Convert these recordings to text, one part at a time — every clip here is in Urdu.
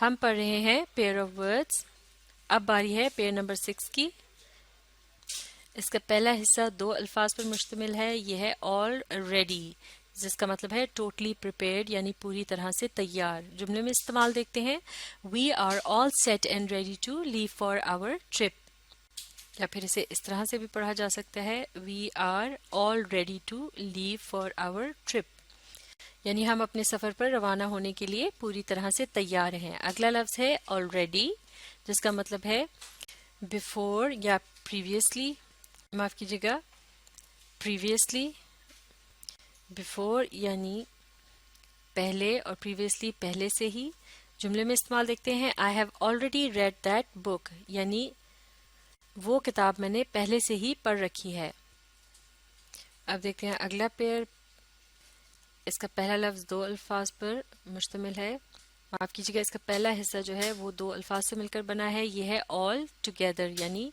ہم پڑھ رہے ہیں پیئر آف ورڈز. اب باری ہے پیئر نمبر 6 کی. اس کا پہلا حصہ 2 الفاظ پر مشتمل ہے. یہ ہے آل ریڈی، جس کا مطلب ہے ٹوٹلی پریپیئرڈ یعنی پوری طرح سے تیار. جملے میں استعمال دیکھتے ہیں: we are all set and ready to leave for our trip. یا پھر اسے اس طرح سے بھی پڑھا جا سکتا ہے: we are all ready to leave for our trip, یعنی ہم اپنے سفر پر روانہ ہونے کے لیے پوری طرح سے تیار ہیں. اگلا لفظ ہے آلریڈی، جس کا مطلب ہے بیفور یا پریویسلی، معاف کیجیے گا، پریویسلی. بیفور یعنی پہلے اور پریویسلی پہلے سے ہی. جملے میں استعمال دیکھتے ہیں: I have already read that book, یعنی وہ کتاب میں نے پہلے سے ہی پڑھ رکھی ہے. اب دیکھتے ہیں اگلا پیئر. اس کا پہلا لفظ 2 الفاظ پر مشتمل ہے. معاف کیجیے گا، اس کا پہلا حصہ جو ہے وہ 2 الفاظ سے مل کر بنا ہے. یہ ہے آل ٹوگیدر، یعنی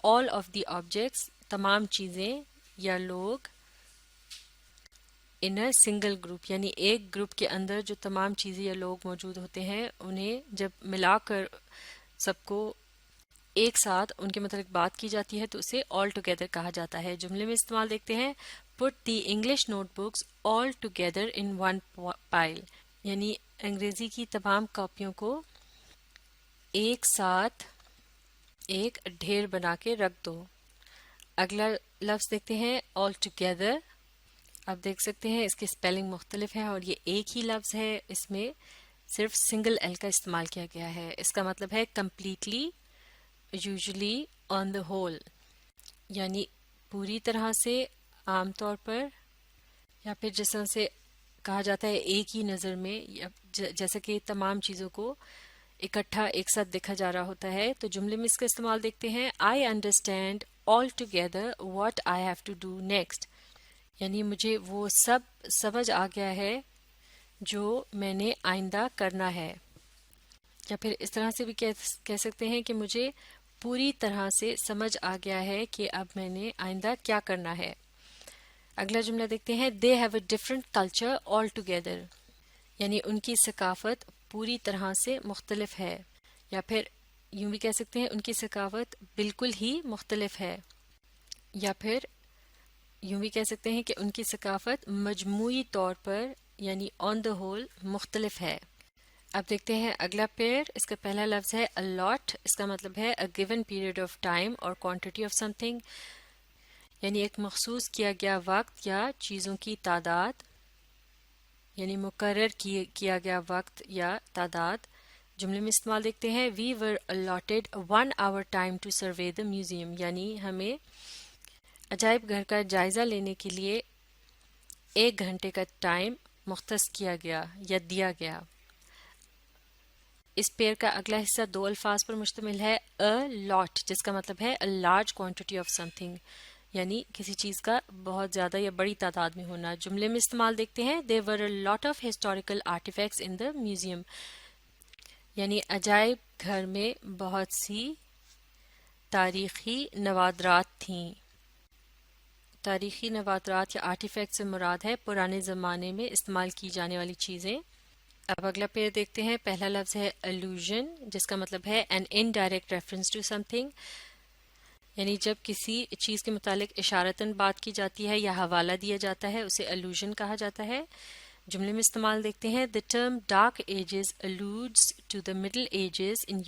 آل آف دی آبجیکٹس، تمام چیزیں یا لوگ، ان اے سنگل گروپ، یعنی ایک گروپ کے اندر جو تمام چیزیں یا لوگ موجود ہوتے ہیں انہیں جب ملا کر سب کو ایک ساتھ ان کے متعلق بات کی جاتی ہے تو اسے آل ٹوگیدر کہا جاتا ہے. جملے میں استعمال دیکھتے ہیں: put the English notebooks all together in one pile, یعنی انگریزی کی تمام کاپیوں کو ایک ساتھ ایک ڈھیر بنا کے رکھ دو. اگلا لفظ دیکھتے ہیں آل ٹوگیدر. آپ دیکھ سکتے ہیں اس کی سپیلنگ مختلف ہے اور یہ ایک ہی لفظ ہے، اس میں صرف سنگل ایل کا استعمال کیا گیا ہے. اس کا مطلب ہے completely, usually, on the whole, یعنی پوری طرح سے، عام طور پر، یا پھر جس طرح سے کہا جاتا ہے ایک ہی نظر میں، جیسا کہ تمام چیزوں کو اکٹھا ایک ساتھ دیکھا جا رہا ہوتا ہے. تو جملے میں اس کا استعمال دیکھتے ہیں: I understand all together what I have to do next, یعنی مجھے وہ سب سمجھ آ گیا ہے جو میں نے آئندہ کرنا ہے. یا پھر اس طرح سے بھی کہہ سکتے ہیں کہ مجھے پوری طرح سے سمجھ آ گیا ہے کہ اب میں نے آئندہ کیا کرنا ہے. اگلا جملہ دیکھتے ہیں: they have a different culture all together, یعنی ان کی ثقافت پوری طرح سے مختلف ہے. یا پھر یوں بھی کہہ سکتے ہیں: ان کی ثقافت بالکل ہی مختلف ہے. یا پھر یوں بھی کہہ سکتے ہیں کہ ان کی ثقافت مجموعی طور پر یعنی آن دا ہول مختلف ہے. اب دیکھتے ہیں اگلا پیئر. اس کا پہلا لفظ ہے allot. اس کا مطلب ہے a given period of time or quantity of something، یعنی ایک مخصوص کیا گیا وقت یا چیزوں کی تعداد، یعنی مقرر کیا گیا وقت یا تعداد. جملے میں استعمال دیکھتے ہیں: we were allotted 1 hour time to survey the museum، یعنی ہمیں عجائب گھر کا جائزہ لینے کے لیے 1 گھنٹے کا ٹائم مختص کیا گیا یا دیا گیا. اس پیئر کا اگلا حصہ 2 الفاظ پر مشتمل ہے: a lot، جس کا مطلب ہے a large quantity of something، یعنی کسی چیز کا بہت زیادہ یا بڑی تعداد میں ہونا. جملے میں استعمال دیکھتے ہیں: there were a lot of historical artifacts in the museum، یعنی عجائب گھر میں بہت سی تاریخی نوادرات تھیں. تاریخی نوادرات یا آرٹیفیکٹ سے مراد ہے پرانے زمانے میں استعمال کی جانے والی چیزیں. اب اگلا پیئر دیکھتے ہیں. پہلا لفظ ہے allusion، جس کا مطلب ہے an indirect reference to something، یعنی جب کسی چیز کے متعلق اشارتاً بات کی جاتی ہے یا حوالہ دیا جاتا ہے اسے allusion کہا جاتا ہے. جملے میں استعمال دیکھتے ہیں: the term dark ages alludes to the middle ages in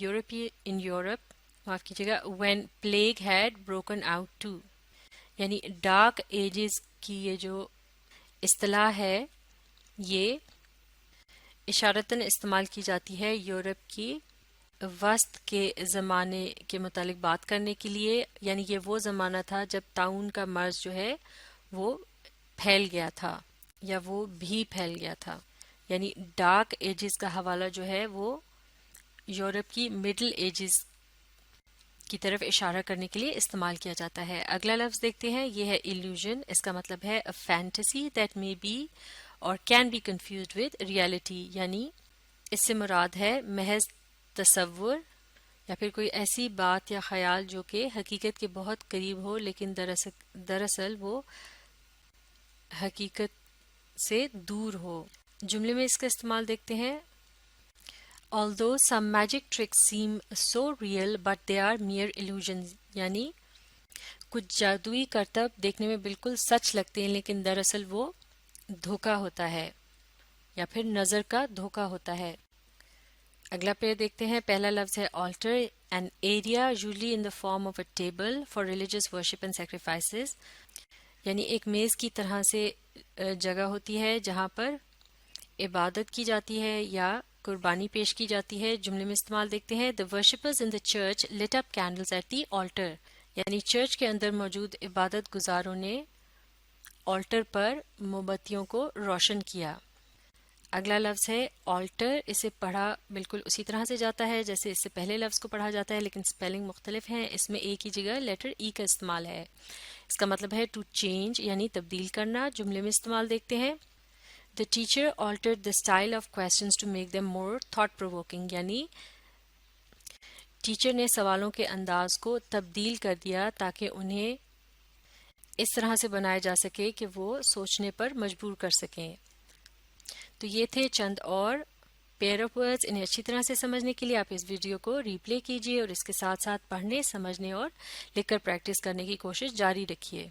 Europe، معاف کیجیے گا، when plague had broken out too، یعنی ڈارک ایجز کی یہ جو اصطلاح ہے یہ اشارتاً استعمال کی جاتی ہے یورپ کی وسط کے زمانے کے متعلق بات کرنے کے لیے، یعنی یہ وہ زمانہ تھا جب طاعون کا مرض جو ہے وہ پھیل گیا تھا یا وہ بھی پھیل گیا تھا. یعنی ڈارک ایجز کا حوالہ جو ہے وہ یورپ کی مڈل ایجز کی طرف اشارہ کرنے کے لیے استعمال کیا جاتا ہے. اگلا لفظ دیکھتے ہیں. یہ ہے illusion. اس کا مطلب ہے a fantasy that may be or can be confused with reality، یعنی اس سے مراد ہے محض تصور یا پھر کوئی ایسی بات یا خیال جو کہ حقیقت کے بہت قریب ہو لیکن دراصل وہ حقیقت سے دور ہو. جملے میں اس کا استعمال دیکھتے ہیں. although some magic tricks seem so real but they are mere illusions، یعنی کچھ جادوئی کرتب دیکھنے میں بالکل سچ لگتے ہیں لیکن دراصل وہ دھوکا ہوتا ہے یا پھر نظر کا دھوکا ہوتا ہے۔ اگلا پیر دیکھتے ہیں، پہلا لفظ ہے altar، an area usually in the form of a table for religious worship and sacrifices، یعنی ایک میز کی طرح سے جگہ ہوتی ہے جہاں پر عبادت کی جاتی ہے یا قربانی پیش کی جاتی ہے۔ جملے میں استعمال دیکھتے ہیں، the worshippers in the church lit up candles at the altar، یعنی چرچ کے اندر موجود عبادت گزاروں نے آلٹر پر موم بتیوں کو روشن کیا۔ اگلا لفظ ہے آلٹر، اسے پڑھا بالکل اسی طرح سے جاتا ہے جیسے اس سے پہلے لفظ کو پڑھا جاتا ہے لیکن سپیلنگ مختلف ہیں، اس میں ایک ہی جگہ لیٹر ای کا استعمال ہے۔ اس کا مطلب ہے ٹو چینج، یعنی تبدیل کرنا۔ جملے میں استعمال دیکھتے ہیں، The teacher altered the style of questions to make them more thought-provoking، یعنی ٹیچر نے سوالوں کے انداز کو تبدیل کر دیا تاکہ انہیں اس طرح سے بنایا جا سکے کہ وہ سوچنے پر مجبور کر سکیں۔ تو یہ تھے چند اور پیئر آف ورڈز، انہیں اچھی طرح سے سمجھنے کے لیے آپ اس ویڈیو کو ری پلے کیجیے اور اس کے ساتھ ساتھ پڑھنے، سمجھنے اور لکھ کر پریکٹس کرنے کی کوشش جاری رکھیے۔